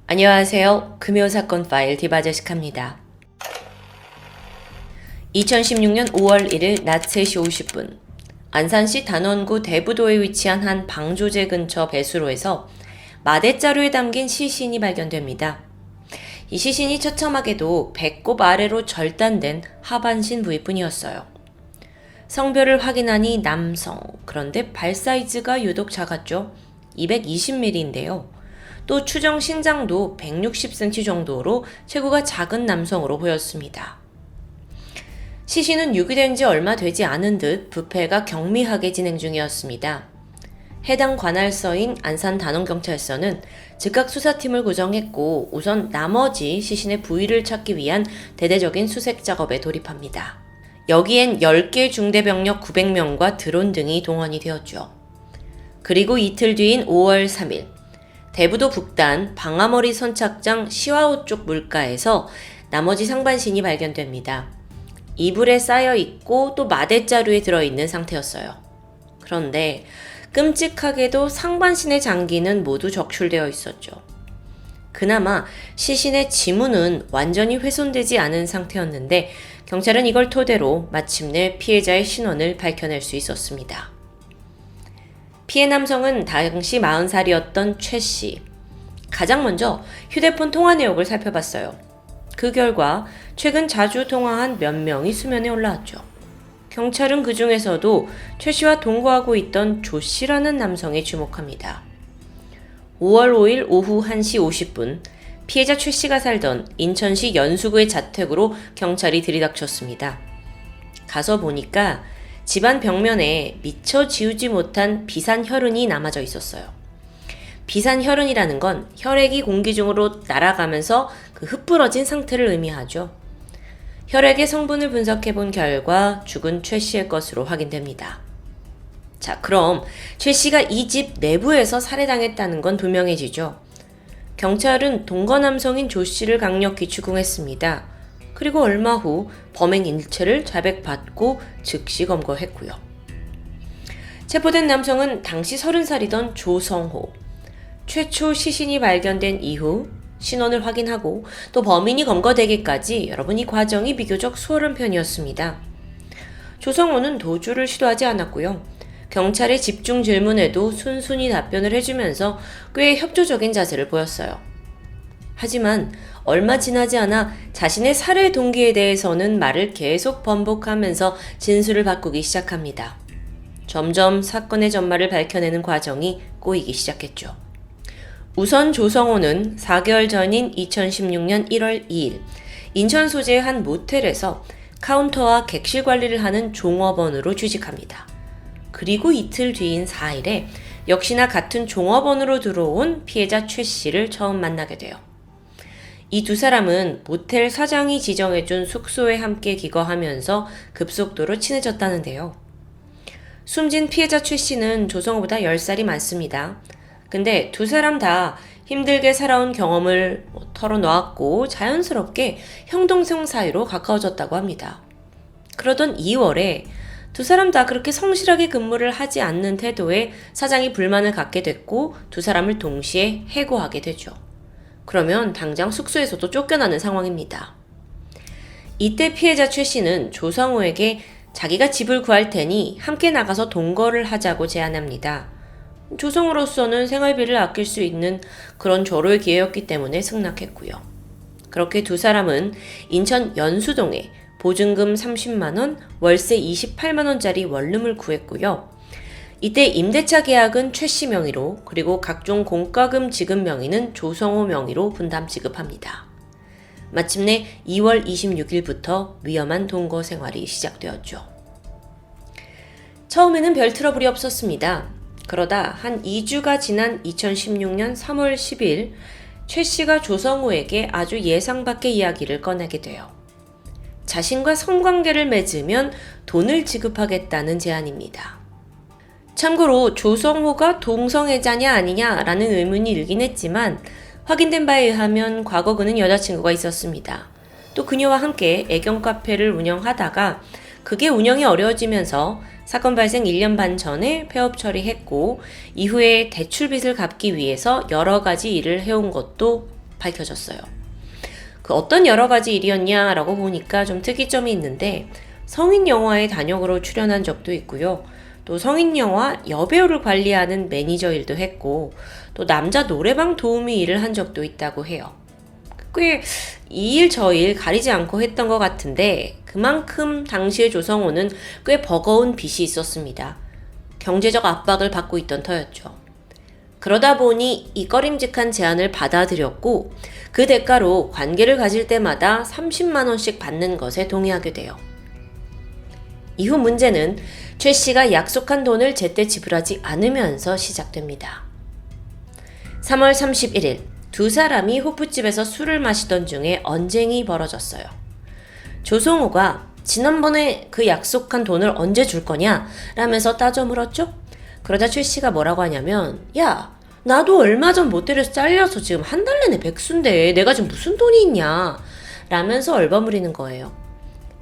안녕하세요. 금요사건 파일 디바제식합니다. 2016년 5월 1일 낮 3시 50분 안산시 단원구 대부도에 위치한 한 방조제 근처 배수로에서 마대자루에 담긴 시신이 발견됩니다. 이 시신이 처참하게도 배꼽 아래로 절단된 하반신 부위뿐이었어요. 성별을 확인하니 남성, 그런데 발 사이즈가 유독 작았죠. 220mm인데요. 또 추정 신장도 160cm 정도로 체구가 작은 남성으로 보였습니다. 시신은 유기된 지 얼마 되지 않은 듯 부패가 경미하게 진행 중이었습니다. 해당 관할서인 안산 단원경찰서는 즉각 수사팀을 구성했고 우선 나머지 시신의 부위를 찾기 위한 대대적인 수색 작업에 돌입합니다. 여기엔 10개 중대병력 900명과 드론 등이 동원이 되었죠. 그리고 이틀 뒤인 5월 3일 대부도 북단 방아머리 선착장 시와호 쪽 물가에서 나머지 상반신이 발견됩니다. 이불에 쌓여 있고 또 마대자루에 들어있는 상태였어요. 그런데 끔찍하게도 상반신의 장기는 모두 적출되어 있었죠. 그나마 시신의 지문은 완전히 훼손되지 않은 상태였는데 경찰은 이걸 토대로 마침내 피해자의 신원을 밝혀낼 수 있었습니다. 피해 남성은 당시 40살이었던 최 씨. 가장 먼저 휴대폰 통화 내역을 살펴봤어요. 그 결과 최근 자주 통화한 몇 명이 수면에 올라왔죠. 경찰은 그 중에서도 최 씨와 동거하고 있던 조 씨라는 남성에 주목합니다. 5월 5일 오후 1시 50분 피해자 최 씨가 살던 인천시 연수구의 자택으로 경찰이 들이닥쳤습니다. 가서 보니까 집안 벽면에 미처 지우지 못한 비산혈흔이 남아져 있었어요. 비산혈흔이라는 건 혈액이 공기 중으로 날아가면서 그 흩뿌러진 상태를 의미하죠. 혈액의 성분을 분석해 본 결과 죽은 최 씨의 것으로 확인됩니다. 자, 그럼 최 씨가 이 집 내부에서 살해당했다는 건 분명해지죠. 경찰은 동거 남성인 조 씨를 강력히 추궁했습니다. 그리고 얼마 후 범행 일체를 자백받고 즉시 검거했고요. 체포된 남성은 당시 30살이던 조성호. 최초 시신이 발견된 이후 신원을 확인하고 또 범인이 검거되기까지 여러분 이 과정이 비교적 수월한 편이었습니다. 조성호는 도주를 시도하지 않았고요. 경찰의 집중 질문에도 순순히 답변을 해주면서 꽤 협조적인 자세를 보였어요. 하지만 얼마 지나지 않아 자신의 살해 동기에 대해서는 말을 계속 번복하면서 진술을 바꾸기 시작합니다. 점점 사건의 전말을 밝혀내는 과정이 꼬이기 시작했죠. 우선 조성호는 4개월 전인 2016년 1월 2일 인천 소재의 한 모텔에서 카운터와 객실 관리를 하는 종업원으로 취직합니다. 그리고 이틀 뒤인 4일에 역시나 같은 종업원으로 들어온 피해자 최 씨를 처음 만나게 돼요. 이 두 사람은 모텔 사장이 지정해준 숙소에 함께 기거하면서 급속도로 친해졌다는데요. 숨진 피해자 최 씨는 조성호보다 10살이 많습니다. 근데 두 사람 다 힘들게 살아온 경험을 털어놓았고 자연스럽게 형동생 사이로 가까워졌다고 합니다. 그러던 2월에 두 사람 다 그렇게 성실하게 근무를 하지 않는 태도에 사장이 불만을 갖게 됐고 두 사람을 동시에 해고하게 되죠. 그러면 당장 숙소에서도 쫓겨나는 상황입니다. 이때 피해자 최 씨는 조성호에게 자기가 집을 구할 테니 함께 나가서 동거를 하자고 제안합니다. 조성호로서는 생활비를 아낄 수 있는 그런 절호의 기회였기 때문에 승낙했고요. 그렇게 두 사람은 인천 연수동에 보증금 30만원, 월세 28만원짜리 원룸을 구했고요. 이때 임대차 계약은 최 씨 명의로 그리고 각종 공과금 지급 명의는 조성호 명의로 분담 지급합니다. 마침내 2월 26일부터 위험한 동거 생활이 시작되었죠. 처음에는 별 트러블이 없었습니다. 그러다 한 2주가 지난 2016년 3월 10일 최 씨가 조성호에게 아주 예상 밖의 이야기를 꺼내게 돼요. 자신과 성관계를 맺으면 돈을 지급하겠다는 제안입니다. 참고로 조성호가 동성애자냐 아니냐라는 의문이 일긴 했지만 확인된 바에 의하면 과거 그는 여자친구가 있었습니다. 또 그녀와 함께 애견 카페를 운영하다가 그게 운영이 어려워지면서 사건 발생 1년 반 전에 폐업 처리했고 이후에 대출 빚을 갚기 위해서 여러 가지 일을 해온 것도 밝혀졌어요. 그 어떤 여러 가지 일이었냐라고 보니까 좀 특이점이 있는데 성인 영화에 단역으로 출연한 적도 있고요. 또 성인 영화 여배우를 관리하는 매니저 일도 했고 또 남자 노래방 도우미 일을 한 적도 있다고 해요. 꽤 이 일 저 일 가리지 않고 했던 것 같은데 그만큼 당시의 조성호는 꽤 버거운 빚이 있었습니다. 경제적 압박을 받고 있던 터였죠. 그러다 보니 이 꺼림직한 제안을 받아들였고 그 대가로 관계를 가질 때마다 30만 원씩 받는 것에 동의하게 돼요. 이후 문제는 최 씨가 약속한 돈을 제때 지불하지 않으면서 시작됩니다. 3월 31일 두 사람이 호프집에서 술을 마시던 중에 언쟁이 벌어졌어요. 조성호가 지난번에 그 약속한 돈을 언제 줄 거냐? 라면서 따져 물었죠? 그러자 최 씨가 뭐라고 하냐면 야, 나도 얼마 전 모텔에서 잘려서 지금 한 달 내내 백수인데 내가 지금 무슨 돈이 있냐? 라면서 얼버무리는 거예요.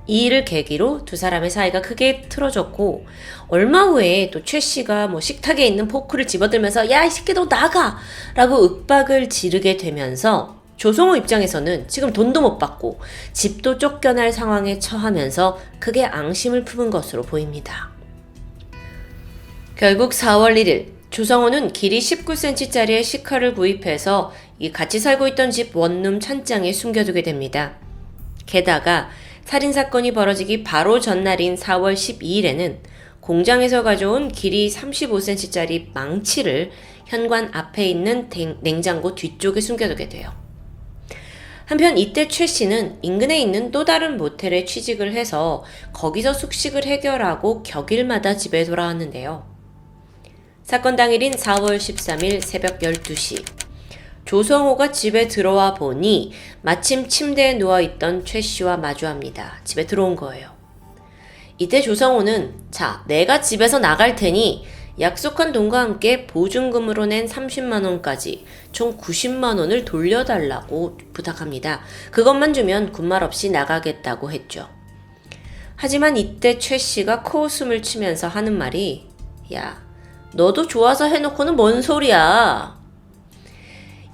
이 일을 계기로 두 사람의 사이가 크게 틀어졌고 얼마 후에 또 최 씨가 식탁에 있는 포크를 집어들면서 야, 이 새끼 너 나가! 라고 윽박을 지르게 되면서 조성호 입장에서는 지금 돈도 못 받고 집도 쫓겨날 상황에 처하면서 크게 앙심을 품은 것으로 보입니다. 결국 4월 1일 조성호는 길이 19cm짜리의 시카를 구입해서 이 같이 살고 있던 집 원룸 찬장에 숨겨두게 됩니다. 게다가 살인사건이 벌어지기 바로 전날인 4월 12일에는 공장에서 가져온 길이 35cm짜리 망치를 현관 앞에 있는 냉장고 뒤쪽에 숨겨두게 돼요. 한편 이때 최 씨는 인근에 있는 또 다른 모텔에 취직을 해서 거기서 숙식을 해결하고 격일마다 집에 돌아왔는데요. 사건 당일인 4월 13일 새벽 12시 조성호가 집에 들어와 보니 마침 침대에 누워있던 최 씨와 마주합니다. 집에 들어온 거예요. 이때 조성호는 자, 내가 집에서 나갈 테니 약속한 돈과 함께 보증금으로 낸 30만 원까지 총 90만 원을 돌려달라고 부탁합니다. 그것만 주면 군말 없이 나가겠다고 했죠. 하지만 이때 최 씨가 코웃음을 치면서 하는 말이 야, 너도 좋아서 해놓고는 뭔 소리야.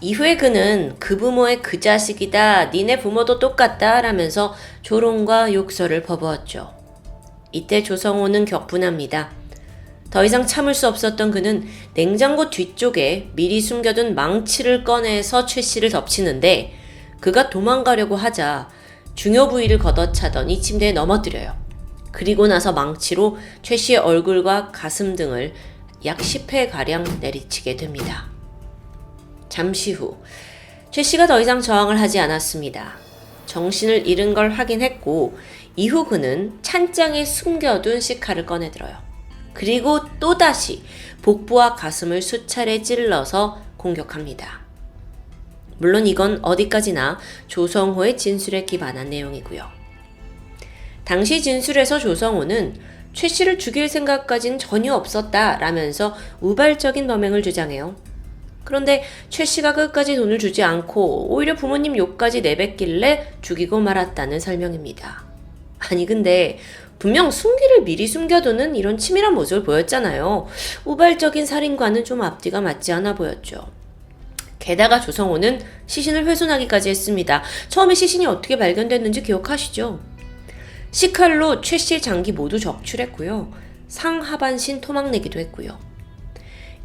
이후에 그는 그 부모의 그 자식이다. 니네 부모도 똑같다. 라면서 조롱과 욕설을 퍼부었죠. 이때 조성호는 격분합니다. 더 이상 참을 수 없었던 그는 냉장고 뒤쪽에 미리 숨겨둔 망치를 꺼내서 최 씨를 덮치는데 그가 도망가려고 하자 중요 부위를 걷어차더니 침대에 넘어뜨려요. 그리고 나서 망치로 최 씨의 얼굴과 가슴 등을 약 10회가량 내리치게 됩니다. 잠시 후 최 씨가 더 이상 저항을 하지 않았습니다. 정신을 잃은 걸 확인했고 이후 그는 찬장에 숨겨둔 시카를 꺼내들어요. 그리고 또다시 복부와 가슴을 수차례 찔러서 공격합니다. 물론 이건 어디까지나 조성호의 진술에 기반한 내용이고요. 당시 진술에서 조성호는 최 씨를 죽일 생각까지는 전혀 없었다라면서 우발적인 범행을 주장해요. 그런데 최 씨가 끝까지 돈을 주지 않고 오히려 부모님 욕까지 내뱉길래 죽이고 말았다는 설명입니다. 아니 근데 분명 숨기를 미리 숨겨두는 이런 치밀한 모습을 보였잖아요. 우발적인 살인과는 좀 앞뒤가 맞지 않아 보였죠. 게다가 조성호는 시신을 훼손하기까지 했습니다. 처음에 시신이 어떻게 발견됐는지 기억하시죠? 시칼로 최 씨의 장기 모두 적출했고요. 상하반신 토막내기도 했고요.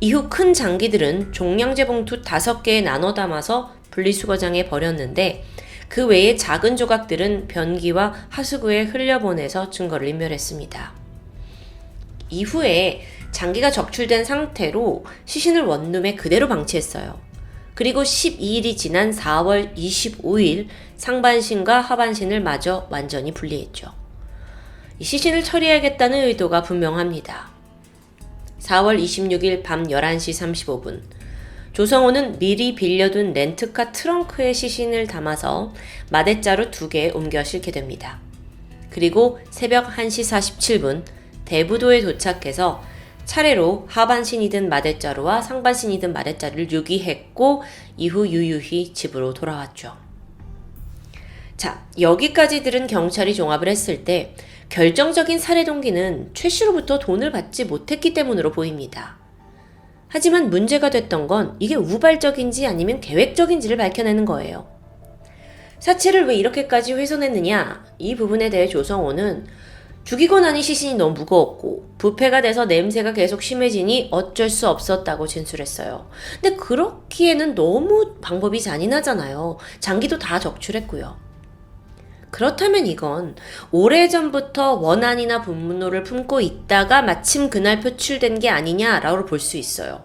이후 큰 장기들은 종량제 봉투 5개에 나눠 담아서 분리수거장에 버렸는데 그 외에 작은 조각들은 변기와 하수구에 흘려보내서 증거를 인멸했습니다. 이후에 장기가 적출된 상태로 시신을 원룸에 그대로 방치했어요. 그리고 12일이 지난 4월 25일 상반신과 하반신을 마저 완전히 분리했죠. 이 시신을 처리해야겠다는 의도가 분명합니다. 4월 26일 밤 11시 35분 조성호는 미리 빌려둔 렌트카 트렁크에 시신을 담아서 마대자루 2개 옮겨 싣게 됩니다. 그리고 새벽 1시 47분 대부도에 도착해서 차례로 하반신이 든 마대자루와 상반신이 든 마대자루를 유기했고 이후 유유히 집으로 돌아왔죠. 자, 여기까지 들은 경찰이 종합을 했을 때 결정적인 살해 동기는 최 씨로부터 돈을 받지 못했기 때문으로 보입니다. 하지만 문제가 됐던 건 이게 우발적인지 아니면 계획적인지를 밝혀내는 거예요. 사체를 왜 이렇게까지 훼손했느냐? 이 부분에 대해 조성호는 죽이고 나니 시신이 너무 무거웠고 부패가 돼서 냄새가 계속 심해지니 어쩔 수 없었다고 진술했어요. 근데 그렇기에는 너무 방법이 잔인하잖아요. 장기도 다 적출했고요. 그렇다면 이건 오래전부터 원한이나 분노를 품고 있다가 마침 그날 표출된 게 아니냐라고 볼 수 있어요.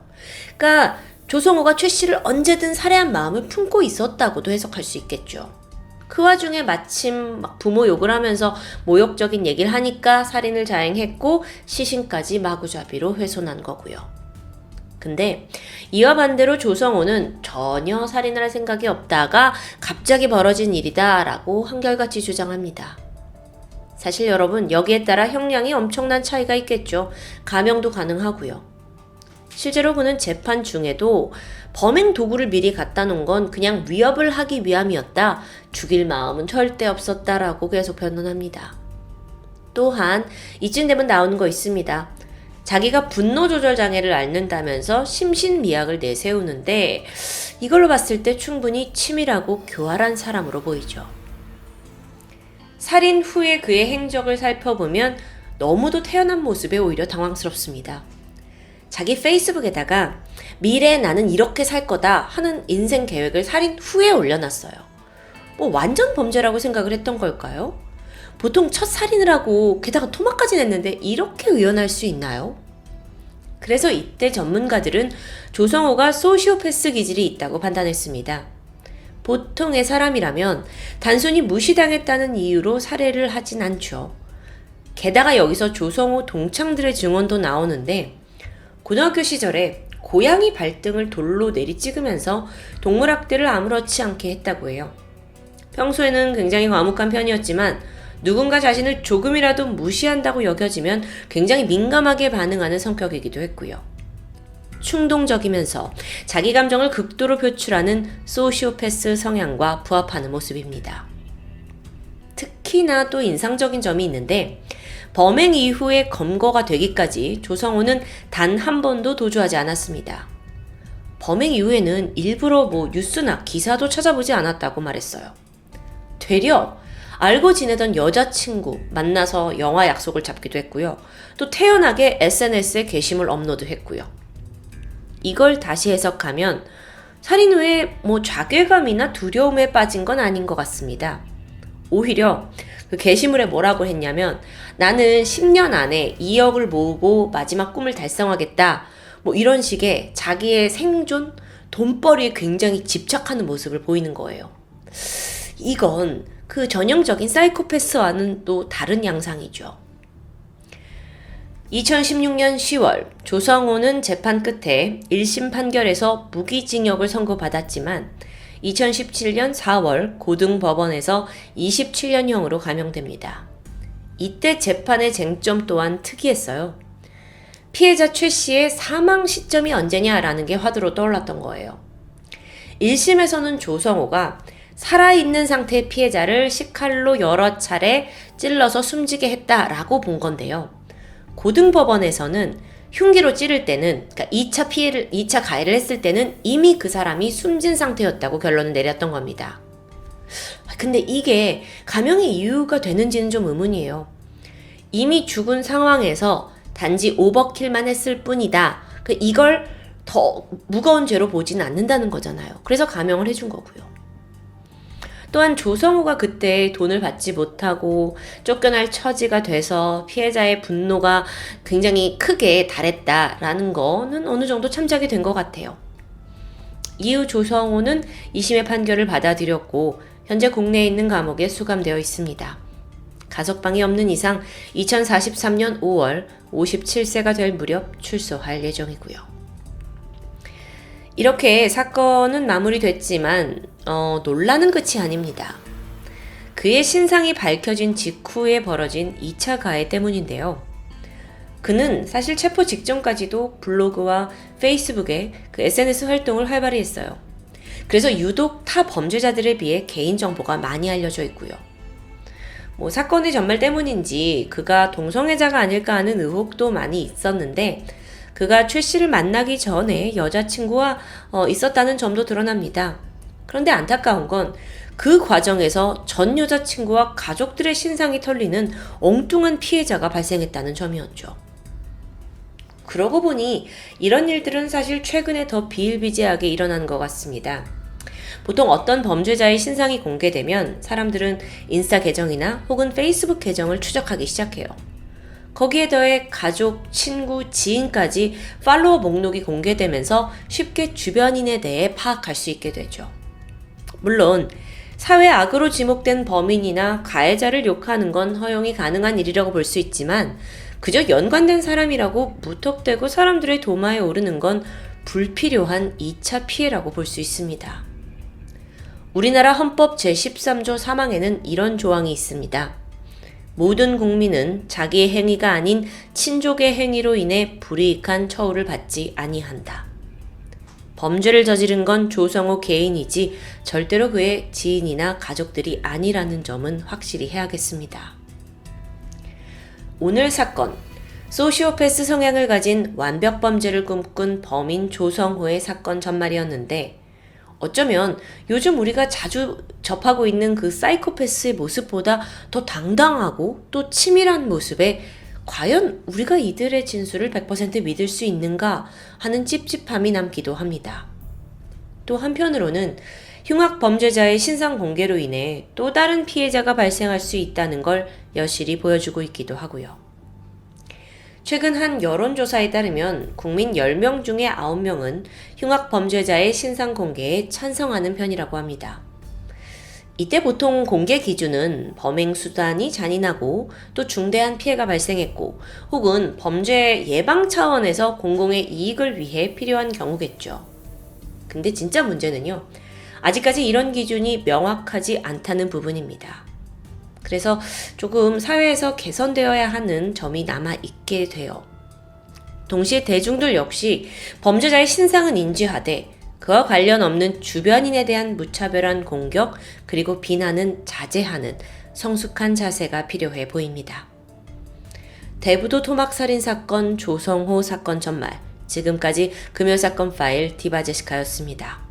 그러니까 조성호가 최 씨를 언제든 살해한 마음을 품고 있었다고도 해석할 수 있겠죠. 그 와중에 마침 막 부모 욕을 하면서 모욕적인 얘기를 하니까 살인을 자행했고 시신까지 마구잡이로 훼손한 거고요. 근데 이와 반대로 조성호는 전혀 살인을 할 생각이 없다가 갑자기 벌어진 일이다 라고 한결같이 주장합니다. 사실 여러분 여기에 따라 형량이 엄청난 차이가 있겠죠. 감형도 가능하고요. 실제로 그는 재판 중에도 범행 도구를 미리 갖다 놓은 건 그냥 위협을 하기 위함이었다. 죽일 마음은 절대 없었다라고 계속 변론합니다. 또한 이쯤 되면 나오는 거 있습니다. 자기가 분노 조절 장애를 앓는다면서 심신미약을 내세우는데 이걸로 봤을 때 충분히 치밀하고 교활한 사람으로 보이죠. 살인 후에 그의 행적을 살펴보면 너무도 태연한 모습에 오히려 당황스럽습니다. 자기 페이스북에다가 미래에 나는 이렇게 살 거다 하는 인생 계획을 살인 후에 올려놨어요. 뭐 완전 범죄라고 생각을 했던 걸까요? 보통 첫 살인을 하고 게다가 토막까지 냈는데 이렇게 의연할 수 있나요? 그래서 이때 전문가들은 조성호가 소시오패스 기질이 있다고 판단했습니다. 보통의 사람이라면 단순히 무시당했다는 이유로 살해를 하진 않죠. 게다가 여기서 조성호 동창들의 증언도 나오는데 고등학교 시절에 고양이 발등을 돌로 내리찍으면서 동물학대를 아무렇지 않게 했다고 해요. 평소에는 굉장히 과묵한 편이었지만 누군가 자신을 조금이라도 무시한다고 여겨지면 굉장히 민감하게 반응하는 성격이기도 했고요. 충동적이면서 자기 감정을 극도로 표출하는 소시오패스 성향과 부합하는 모습입니다. 특히나 또 인상적인 점이 있는데 범행 이후에 검거가 되기까지 조성호는 단 한 번도 도주하지 않았습니다. 범행 이후에는 일부러 뉴스나 기사도 찾아보지 않았다고 말했어요. 되려 알고 지내던 여자친구 만나서 영화 약속을 잡기도 했고요. 또 태연하게 SNS에 게시물 업로드했고요. 이걸 다시 해석하면 살인 후에 자괴감이나 두려움에 빠진 건 아닌 것 같습니다. 오히려 그 게시물에 뭐라고 했냐면 나는 10년 안에 2억을 모으고 마지막 꿈을 달성하겠다. 이런 식의 자기의 생존, 돈벌이에 굉장히 집착하는 모습을 보이는 거예요. 이건 그 전형적인 사이코패스와는 또 다른 양상이죠. 2016년 10월 조성호는 재판 끝에 1심 판결에서 무기징역을 선고받았지만 2017년 4월 고등법원에서 27년형으로 감형됩니다. 이때 재판의 쟁점 또한 특이했어요. 피해자 최 씨의 사망 시점이 언제냐라는 게 화두로 떠올랐던 거예요. 1심에서는 조성호가 살아있는 상태의 피해자를 식칼로 여러 차례 찔러서 숨지게 했다라고 본 건데요. 고등법원에서는 흉기로 찌를 때는, 그러니까 2차 가해를 했을 때는 이미 그 사람이 숨진 상태였다고 결론을 내렸던 겁니다. 근데 이게 감형의 이유가 되는지는 좀 의문이에요. 이미 죽은 상황에서 단지 오버킬만 했을 뿐이다. 이걸 더 무거운 죄로 보지는 않는다는 거잖아요. 그래서 감형을 해준 거고요. 또한 조성호가 그때 돈을 받지 못하고 쫓겨날 처지가 돼서 피해자의 분노가 굉장히 크게 달했다라는 거는 어느 정도 참작이 된 것 같아요. 이후 조성호는 2심의 판결을 받아들였고 현재 국내에 있는 감옥에 수감되어 있습니다. 가석방이 없는 이상 2043년 5월 57세가 될 무렵 출소할 예정이고요. 이렇게 사건은 마무리됐지만 논란은 끝이 아닙니다. 그의 신상이 밝혀진 직후에 벌어진 2차 가해 때문인데요. 그는 사실 체포 직전까지도 블로그와 페이스북에 그 SNS 활동을 활발히 했어요. 그래서 유독 타 범죄자들에 비해 개인정보가 많이 알려져 있고요. 사건의 전말 때문인지 그가 동성애자가 아닐까 하는 의혹도 많이 있었는데 그가 최 씨를 만나기 전에 여자친구와 있었다는 점도 드러납니다. 그런데 안타까운 건 그 과정에서 전 여자친구와 가족들의 신상이 털리는 엉뚱한 피해자가 발생했다는 점이었죠. 그러고 보니 이런 일들은 사실 최근에 더 비일비재하게 일어난 것 같습니다. 보통 어떤 범죄자의 신상이 공개되면 사람들은 인스타 계정이나 혹은 페이스북 계정을 추적하기 시작해요. 거기에 더해 가족, 친구, 지인까지 팔로워 목록이 공개되면서 쉽게 주변인에 대해 파악할 수 있게 되죠. 물론 사회 악으로 지목된 범인이나 가해자를 욕하는 건 허용이 가능한 일이라고 볼 수 있지만 그저 연관된 사람이라고 무턱대고 사람들의 도마에 오르는 건 불필요한 2차 피해라고 볼 수 있습니다. 우리나라 헌법 제13조 3항에는 이런 조항이 있습니다. 모든 국민은 자기의 행위가 아닌 친족의 행위로 인해 불이익한 처우를 받지 아니한다. 범죄를 저지른 건 조성호 개인이지 절대로 그의 지인이나 가족들이 아니라는 점은 확실히 해야겠습니다. 오늘 사건, 소시오패스 성향을 가진 완벽 범죄를 꿈꾼 범인 조성호의 사건 전말이었는데 어쩌면 요즘 우리가 자주 접하고 있는 그 사이코패스의 모습보다 더 당당하고 또 치밀한 모습에 과연 우리가 이들의 진술을 100% 믿을 수 있는가 하는 찝찝함이 남기도 합니다. 또 한편으로는 흉악 범죄자의 신상 공개로 인해 또 다른 피해자가 발생할 수 있다는 걸 여실히 보여주고 있기도 하고요. 최근 한 여론조사에 따르면 국민 10명 중에 9명은 흉악 범죄자의 신상 공개에 찬성하는 편이라고 합니다. 이때 보통 공개 기준은 범행 수단이 잔인하고 또 중대한 피해가 발생했고 혹은 범죄 예방 차원에서 공공의 이익을 위해 필요한 경우겠죠. 근데 진짜 문제는요. 아직까지 이런 기준이 명확하지 않다는 부분입니다. 그래서 조금 사회에서 개선되어야 하는 점이 남아있게 돼요. 동시에 대중들 역시 범죄자의 신상은 인지하되 그와 관련 없는 주변인에 대한 무차별한 공격 그리고 비난은 자제하는 성숙한 자세가 필요해 보입니다. 대부도 토막살인 사건 조성호 사건 전말 지금까지 금요사건 파일 디바제시카였습니다.